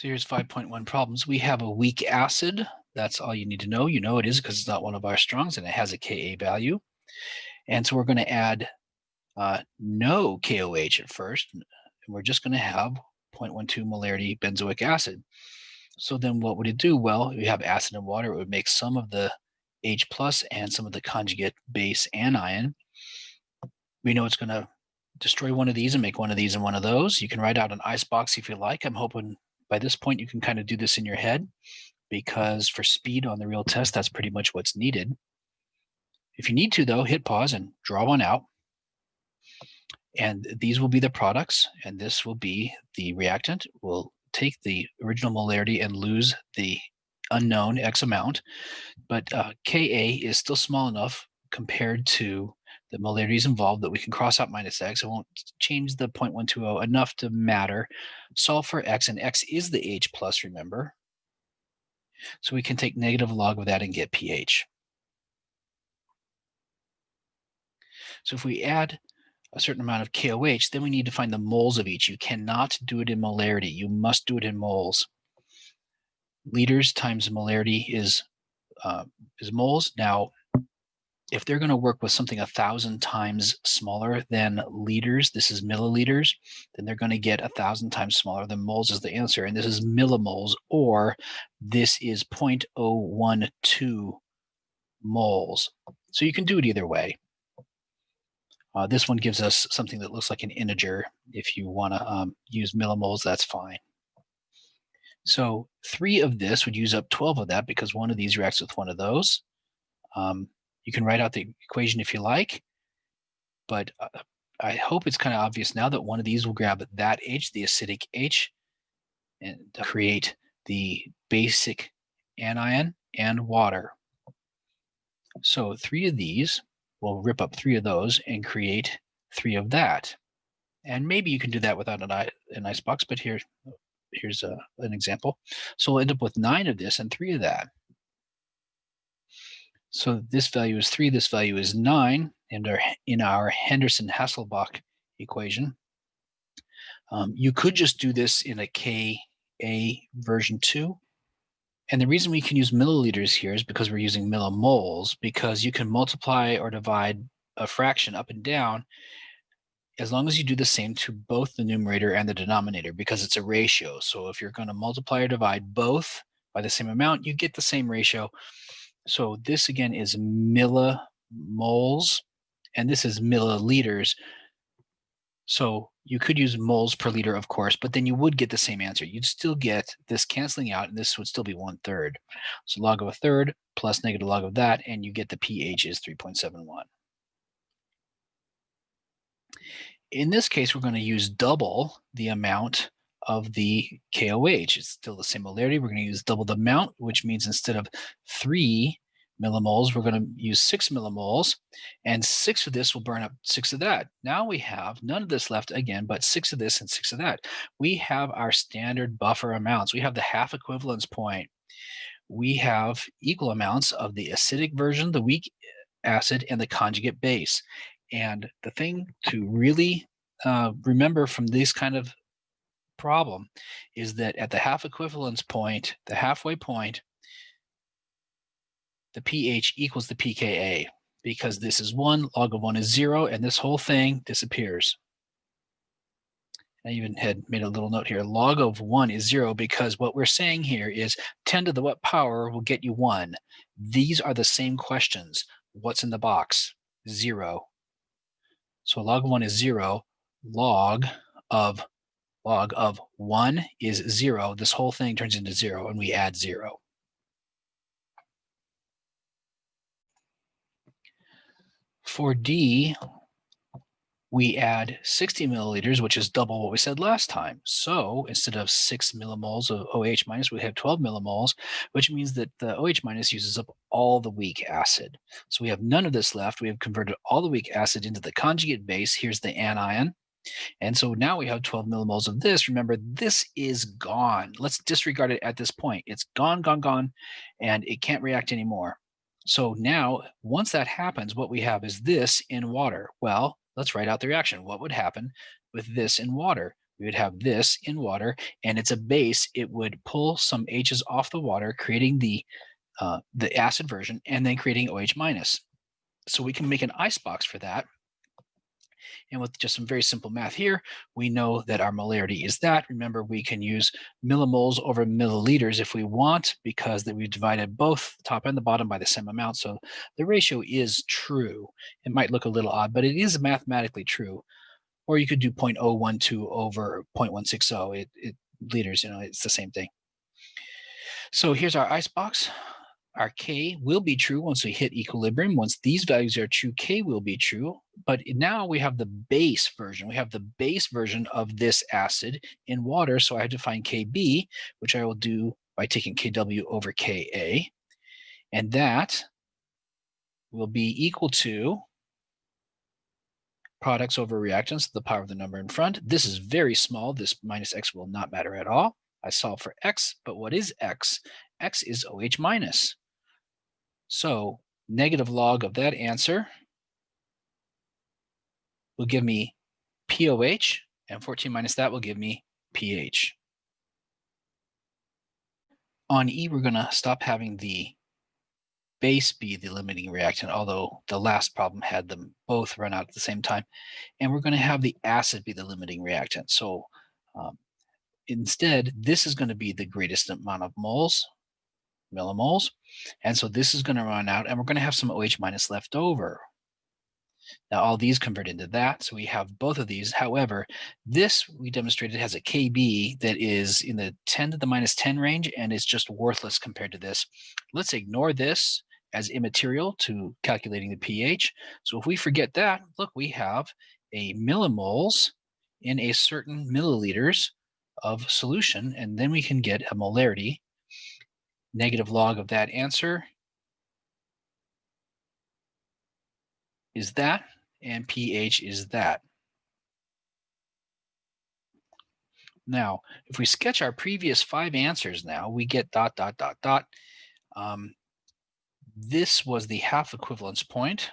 So here's 5.1 problems. We have a weak acid. That's all you need to know. You know it is because it's not one of our strongs and it has a Ka value. And so we're going to add no KOH at first. And we're just going to have 0.12 molarity benzoic acid. So then what would it do? Well, we have acid and water. It would make some of the H plus and some of the conjugate base anion. We know it's going to destroy one of these and make one of these and one of those. You can write out an icebox if you like. I'm hoping by this point you can kind of do this in your head, because for speed on the real test, that's pretty much what's needed. If you need to, though, hit pause and draw one out. And these will be the products, and this will be the reactant. We'll take the original molarity and lose the unknown X amount, but Ka is still small enough compared to the molarities involved that we can cross out minus X. It won't change the 0.120 enough to matter. Solve for X, and X is the H plus, remember? So we can take negative log of that and get pH. So if we add a certain amount of KOH, then we need to find the moles of each. You cannot do it in molarity. You must do it in moles. Liters times molarity is moles. Now, if they're going to work with something 1,000 times smaller than liters, this is milliliters, then they're going to get 1,000 times smaller than moles is the answer. And this is millimoles, or this is 0.012 moles. So you can do it either way. This one gives us something that looks like an integer. If you want to use millimoles, that's fine. So 3 of this would use up 12 of that because one of these reacts with one of those. You can write out the equation if you like, but I hope it's kind of obvious now that one of these will grab that H, the acidic H, and create the basic anion and water. So 3 of these will rip up 3 of those and create 3 of that. And maybe you can do that without an icebox, but here's an example. So we'll end up with 9 of this and 3 of that. So this value is 3, this value is 9 in our Henderson-Hasselbalch equation. You could just do this in a Ka version 2. And the reason we can use milliliters here is because we're using millimoles, because you can multiply or divide a fraction up and down as long as you do the same to both the numerator and the denominator, because it's a ratio. So if you're going to multiply or divide both by the same amount, you get the same ratio. So this again is millimoles, and this is milliliters. So you could use moles per liter, of course, but then you would get the same answer. You'd still get this canceling out, and this would still be 1/3. So log of 1/3 plus negative log of that, and you get the pH is 3.71. In this case, we're going to use double the amount of the KOH. It's still the same molarity. We're going to use double the amount, which means instead of 3 millimoles, we're going to use 6 millimoles, and 6 of this will burn up 6 of that. Now we have none of this left again, but 6 of this and 6 of that. We have our standard buffer amounts. We have the half equivalence point. We have equal amounts of the acidic version, the weak acid, and the conjugate base. And the thing to really remember from this kind of problem is that at the half equivalence point, the halfway point, the pH equals the pKa, because this is 1, log of 1 is 0, and this whole thing disappears. I even had made a little note here. Log of 1 is 0 because what we're saying here is 10 to the what power will get you 1. These are the same questions. What's in the box? 0. So log of 1 is 0. Log of 1 is 0. This whole thing turns into 0, and we add 0. For D, we add 60 milliliters, which is double what we said last time. So instead of 6 millimoles of OH minus, we have 12 millimoles, which means that the OH minus uses up all the weak acid. So we have none of this left. We have converted all the weak acid into the conjugate base. Here's the anion. And so now we have 12 millimoles of this. Remember, this is gone. Let's disregard it at this point. It's gone, gone, gone, and it can't react anymore. So now, once that happens, what we have is this in water. Well, let's write out the reaction. What would happen with this in water? we would have this in water, and it's a base. It would pull some H's off the water, creating the acid version, and then creating OH minus. So we can make an icebox for that. And with just some very simple math here, we know that our molarity is that. Remember, we can use millimoles over milliliters if we want, because we've divided both the top and the bottom by the same amount. So the ratio is true. It might look a little odd, but it is mathematically true. Or you could do 0.012 over 0.160 liters, it's the same thing. So here's our icebox. Our K will be true once we hit equilibrium. Once these values are true, K will be true. But now we have the base version. We have the base version of this acid in water. So I have to find Kb, which I will do by taking Kw over Ka. And that will be equal to products over reactants to the power of the number in front. This is very small. This minus x will not matter at all. I solve for x, but what is x? X is OH minus. So negative log of that answer will give me POH, and 14 minus that will give me pH. On E, we're going to stop having the base be the limiting reactant, although the last problem had them both run out at the same time. And we're going to have the acid be the limiting reactant. So instead, this is going to be the greatest amount of moles, millimoles. And so this is going to run out, and we're going to have some OH minus left over. Now all these convert into that, so we have both of these. However, this we demonstrated has a Kb that is in the 10 to the minus 10 range and is just worthless compared to this. Let's ignore this as immaterial to calculating the pH. So if we forget that, look, we have a millimoles in a certain milliliters of solution, and then we can get a molarity. Negative log of that answer is that, and pH is that. Now, if we sketch our previous 5 answers now, we get dot, dot, dot, dot. This was the half equivalence point,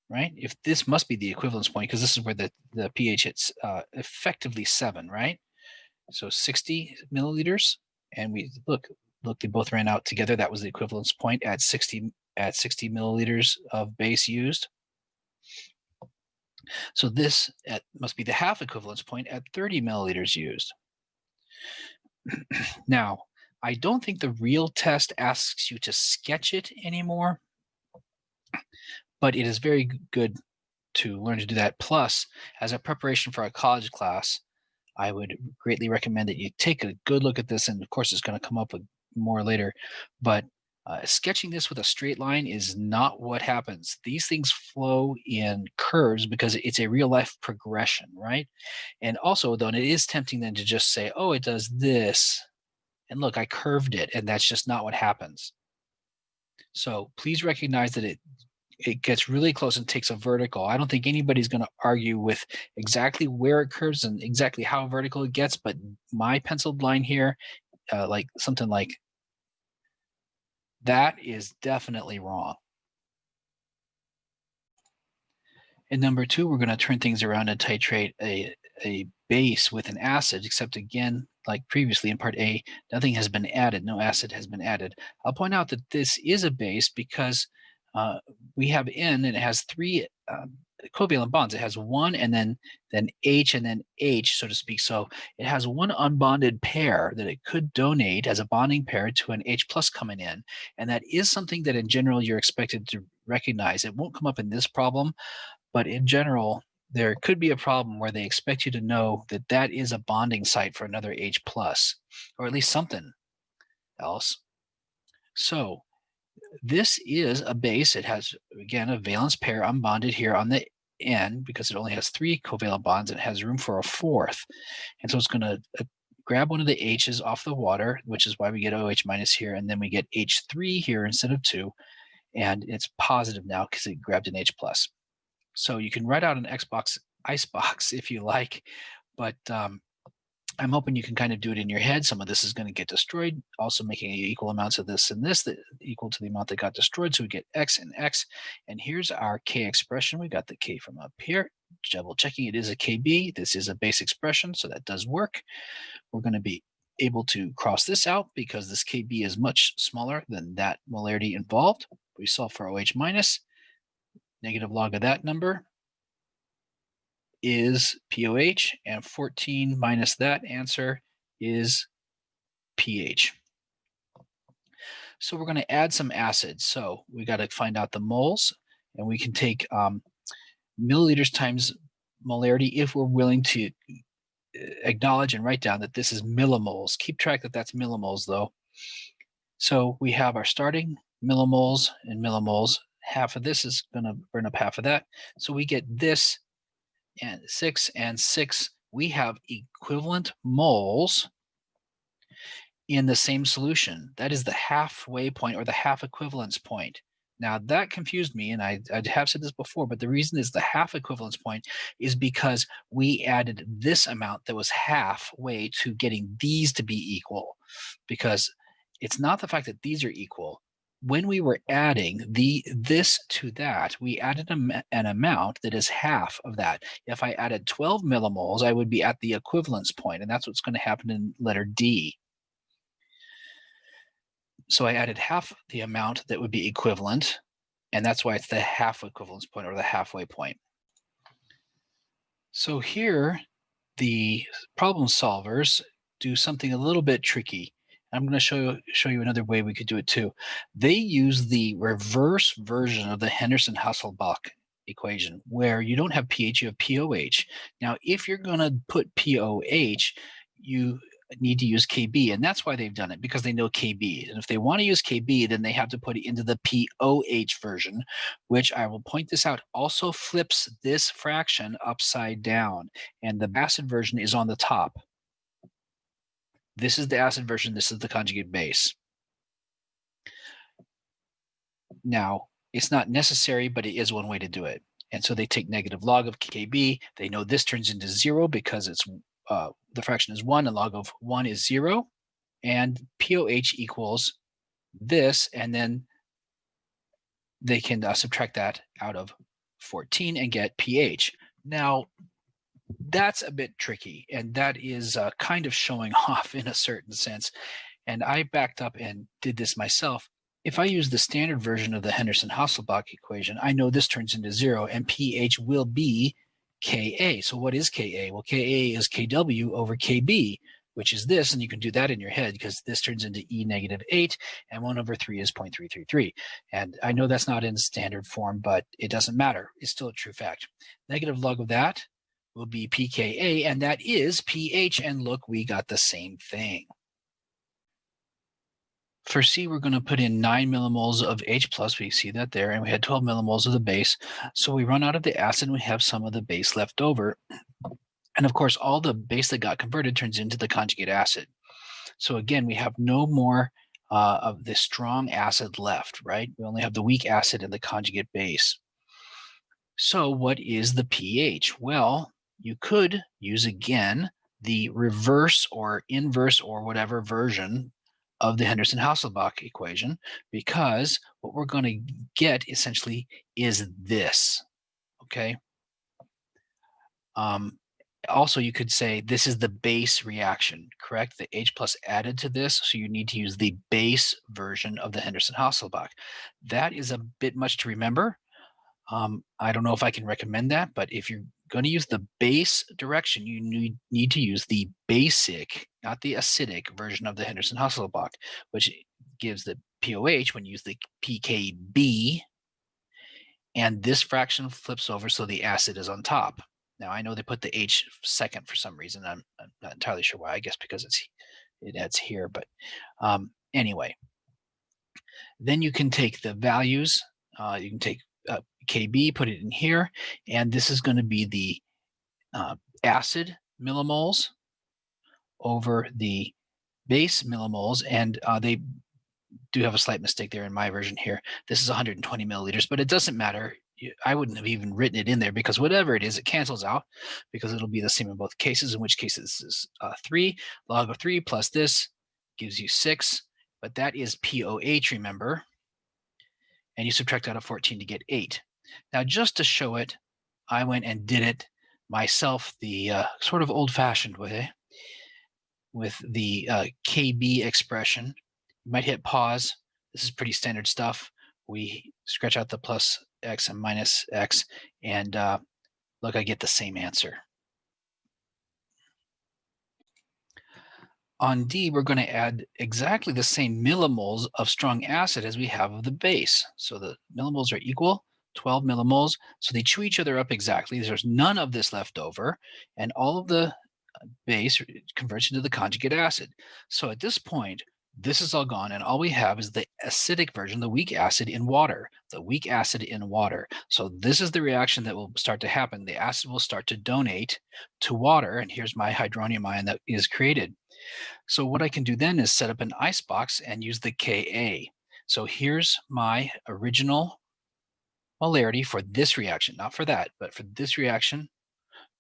right? If this must be the equivalence point, because this is where the pH hits effectively 7, right? So 60 milliliters, and we look, they both ran out together. That was the equivalence point at 60 milliliters of base used. So this must be the half equivalence point at 30 milliliters used. Now, I don't think the real test asks you to sketch it anymore, but it is very good to learn to do that. Plus, as a preparation for a college class, I would greatly recommend that you take a good look at this, and of course it's going to come up with more later, but sketching this with a straight line is not what happens. These things flow in curves because it's a real life progression, right? And also, though, it is tempting then to just say, oh, it does this, and look, I curved it, and that's just not what happens. So please recognize that it gets really close and takes a vertical. I don't think anybody's going to argue with exactly where it curves and exactly how vertical it gets, but my penciled line here, like something like that, is definitely wrong. And number 2, we're going to turn things around and titrate a base with an acid, except again, like previously in part A, nothing has been added, no acid has been added. I'll point out that this is a base because we have N, and it has 3 covalent bonds. It has 1 and then H and then H, so to speak. So it has 1 unbonded pair that it could donate as a bonding pair to an H plus coming in. And that is something that in general you're expected to recognize. It won't come up in this problem, but in general, there could be a problem where they expect you to know that that is a bonding site for another H plus, or at least something else. So this is a base. It has, again, a valence pair unbonded here on the end because it only has 3 covalent bonds and it has room for a 4th. And so it's going to grab one of the H's off the water, which is why we get OH minus here, and then we get H3 here instead of 2, and it's positive now because it grabbed an H plus. So you can write out an icebox if you like, but I'm hoping you can kind of do it in your head. Some of this is going to get destroyed, also making equal amounts of this and this that equal to the amount that got destroyed. So we get X and X. And here's our K expression. We got the K from up here, double checking, it is a KB. This is a base expression, so that does work. We're going to be able to cross this out because this KB is much smaller than that molarity involved. We solve for OH minus. Negative log of that number is POH, and 14 minus that answer is pH. So we're going to add some acids. So we got to find out the moles, and we can take milliliters times molarity if we're willing to acknowledge and write down that this is millimoles. Keep track that that's millimoles though. So we have our starting millimoles and millimoles. Half of this is going to burn up half of that. So we get this and 6 and 6. We have equivalent moles in the same solution. That is the halfway point or the half equivalence point. Now that confused me, and I have said this before, but the reason is the half equivalence point is because we added this amount that was halfway to getting these to be equal, because it's not the fact that these are equal. When we were adding this to that, we added an amount that is half of that. If I added 12 millimoles, I would be at the equivalence point, and that's what's going to happen in letter D. So I added half the amount that would be equivalent, and that's why it's the half equivalence point or the halfway point. So here, the problem solvers do something a little bit tricky. I'm going to show you another way we could do it too. They use the reverse version of the Henderson-Hasselbalch equation, where you don't have pH, you have POH. Now, if you're going to put POH, you need to use KB, and that's why they've done it, because they know KB. And if they want to use KB, then they have to put it into the POH version, which I will point this out, also flips this fraction upside down, and the acid version is on the top. This is the acid version, this is the conjugate base. Now, it's not necessary, but it is one way to do it. And so they take negative log of KB. They know this turns into 0 because it's the fraction is 1 and log of 1 is 0. And POH equals this, and then they can subtract that out of 14 and get pH. Now, that's a bit tricky, and that is kind of showing off in a certain sense. And I backed up and did this myself. If I use the standard version of the Henderson-Hasselbalch equation, I know this turns into 0, and pH will be Ka. So what is Ka? Well, Ka is Kw over Kb, which is this, and you can do that in your head because this turns into E negative 8, and 1 over 3 is 0.333. And I know that's not in standard form, but it doesn't matter. It's still a true fact. Negative log of that will be pKa, and that is pH, and look, we got the same thing. For C, we're going to put in 9 millimoles of H+, we see that there, and we had 12 millimoles of the base. So we run out of the acid, and we have some of the base left over. And of course, all the base that got converted turns into the conjugate acid. So again, we have no more of the strong acid left, right? We only have the weak acid and the conjugate base. So what is the pH? Well, you could use, again, the reverse or inverse or whatever version of the Henderson-Hasselbalch equation, because what we're going to get essentially is this, okay? Also, you could say this is the base reaction, correct? The H plus added to this, so you need to use the base version of the Henderson-Hasselbalch. That is a bit much to remember. I don't know if I can recommend that, but if you're going to use the base direction, you need to use the basic, not the acidic version of the Henderson-Hasselbalch, which gives the POH when you use the pKb, and this fraction flips over so the acid is on top. Now, I know they put the H second for some reason. I'm not entirely sure why. I guess because it adds here, but anyway. Then you can take the values. You can take Kb, put it in here, and this is going to be the acid millimoles over the base millimoles, and they do have a slight mistake there in my version here. This is 120 milliliters, but it doesn't matter. I wouldn't have even written it in there because whatever it is, it cancels out because it'll be the same in both cases, in which case this is 3. Log of 3 plus this gives you 6, but that is POH, remember, and you subtract out of 14 to get 8. Now, just to show it, I went and did it myself the sort of old-fashioned way with the KB expression. You might hit pause. This is pretty standard stuff. We scratch out the plus x and minus x, and look, I get the same answer. On D, we're going to add exactly the same millimoles of strong acid as we have of the base. So the millimoles are equal, 12 millimoles. So they chew each other up exactly. There's none of this left over, and all of the base converts into the conjugate acid. So at this point, this is all gone, and all we have is the acidic version, the weak acid in water, the weak acid in water. So this is the reaction that will start to happen. The acid will start to donate to water, and here's my hydronium ion that is created. So what I can do then is set up an icebox and use the Ka. So here's my original molarity for this reaction, not for that, but for this reaction.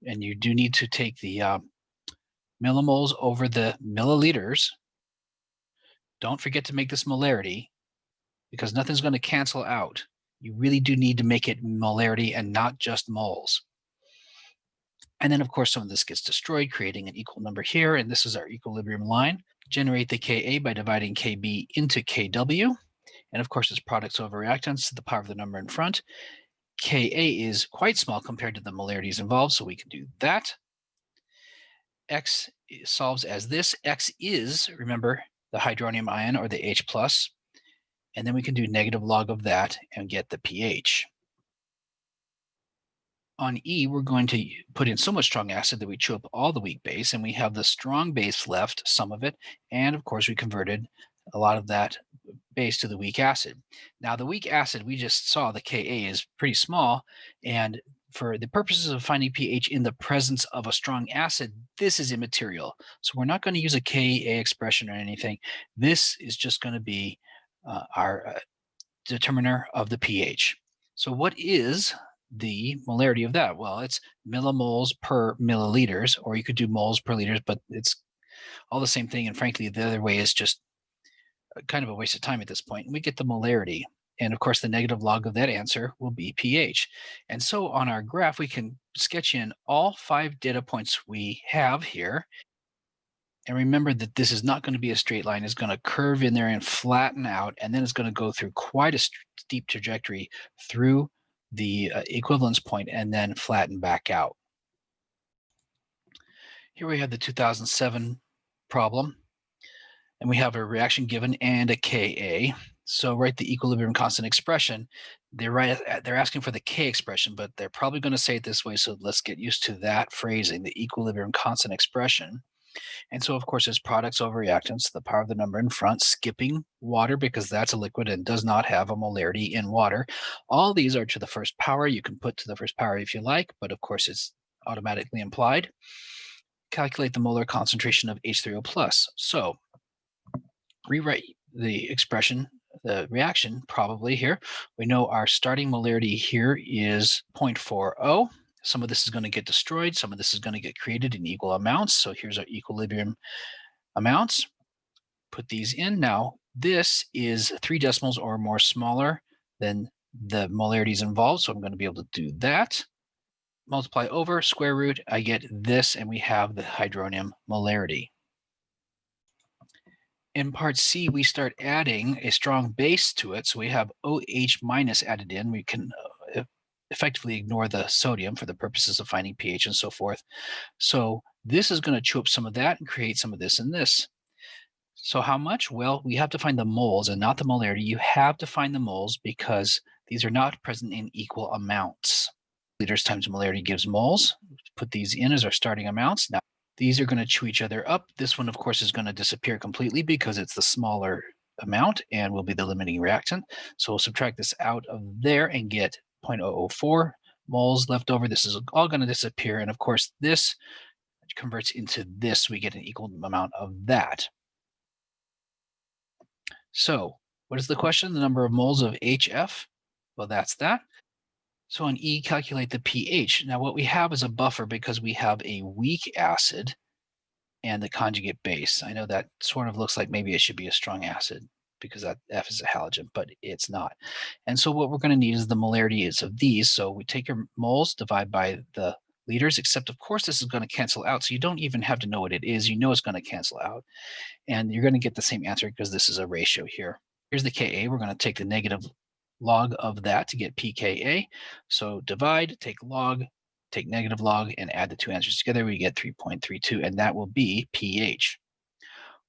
And you do need to take the millimoles over the milliliters. Don't forget to make this molarity because nothing's going to cancel out. You really do need to make it molarity and not just moles. And then, of course, some of this gets destroyed, creating an equal number here. And this is our equilibrium line. Generate the Ka by dividing Kb into Kw. And of course, it's products over reactants to the power of the number in front. Ka is quite small compared to the molarities involved, so we can do that. X solves as this. X is, remember, the hydronium ion or the H+. And then we can do negative log of that and get the pH. On E, we're going to put in so much strong acid that we chew up all the weak base, and we have the strong base left, some of it, and of course we converted a lot of that base to the weak acid. Now the weak acid, we just saw the Ka is pretty small, and for the purposes of finding pH in the presence of a strong acid, this is immaterial. So we're not going to use a Ka expression or anything. This is just going to be our determiner of the pH. So what is the molarity of that? Well, it's millimoles per milliliters, or you could do moles per liters, but it's all the same thing. And frankly, the other way is just kind of a waste of time at this point. And we get the molarity. And of course, the negative log of that answer will be pH. And so on our graph, we can sketch in all 5 data points we have here. And remember that this is not going to be a straight line. It's going to curve in there and flatten out, and then it's going to go through quite a steep trajectory through the equivalence point and then flatten back out. Here we have the 2007 problem, and we have a reaction given and a Ka. So write the equilibrium constant expression. They're asking for the K expression, but they're probably going to say it this way, so let's get used to that phrasing, the equilibrium constant expression. And so, of course, it's products over reactants, the power of the number in front, skipping water because that's a liquid and does not have a molarity in water. All these are to the first power. You can put to the first power if you like, but of course it's automatically implied. Calculate the molar concentration of H3O+. So rewrite the expression, the reaction probably here. We know our starting molarity here is 0.40. Some of this is going to get destroyed. Some of this is going to get created in equal amounts. So here's our equilibrium amounts. Put these in. Now, this is 3 decimals or more smaller than the molarities involved. So I'm going to be able to do that. Multiply over, square root, I get this, and we have the hydronium molarity. In part C, we start adding a strong base to it. So we have OH minus added in. We can effectively ignore the sodium for the purposes of finding pH and so forth. So this is going to chew up some of that and create some of this and this. So how much? Well, we have to find the moles and not the molarity. You have to find the moles because these are not present in equal amounts. Liters times molarity gives moles. Put these in as our starting amounts. Now, these are going to chew each other up. This one, of course, is going to disappear completely because it's the smaller amount and will be the limiting reactant. So we'll subtract this out of there and get 0.004 moles left over. This is all going to disappear. And of course, this converts into this. We get an equal amount of that. So what is the question? The number of moles of HF? Well, that's that. So on E, calculate the pH. Now what we have is a buffer because we have a weak acid and the conjugate base. I know that sort of looks like maybe it should be a strong acid because that F is a halogen, but it's not. And so what we're going to need is the molarities of these. So we take your moles, divide by the liters, except of course this is going to cancel out. So you don't even have to know what it is. You know it's going to cancel out. And you're going to get the same answer because this is a ratio here. Here's the Ka. We're going to take the negative log of that to get pKa. So divide, take log, take negative log, and add the two answers together. We get 3.32, and that will be pH.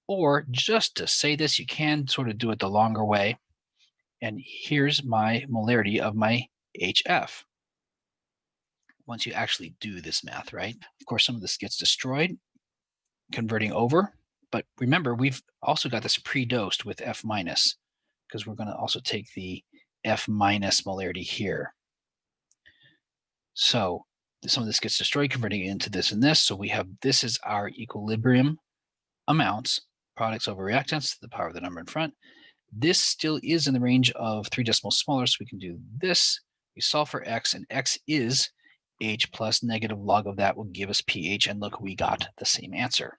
Or just to say this, you can sort of do it the longer way. And here's my molarity of my HF. Once you actually do this math, right? Of course, some of this gets destroyed converting over. But remember, we've also got this pre-dosed with F minus, because we're going to also take the F minus molarity here. So some of this gets destroyed, converting it into this and this. So we have this is our equilibrium amounts, products over reactants to the power of the number in front. This still is in the range of 3 decimals smaller, so we can do this. We solve for x, and x is H plus negative log of that will give us pH, and look, we got the same answer.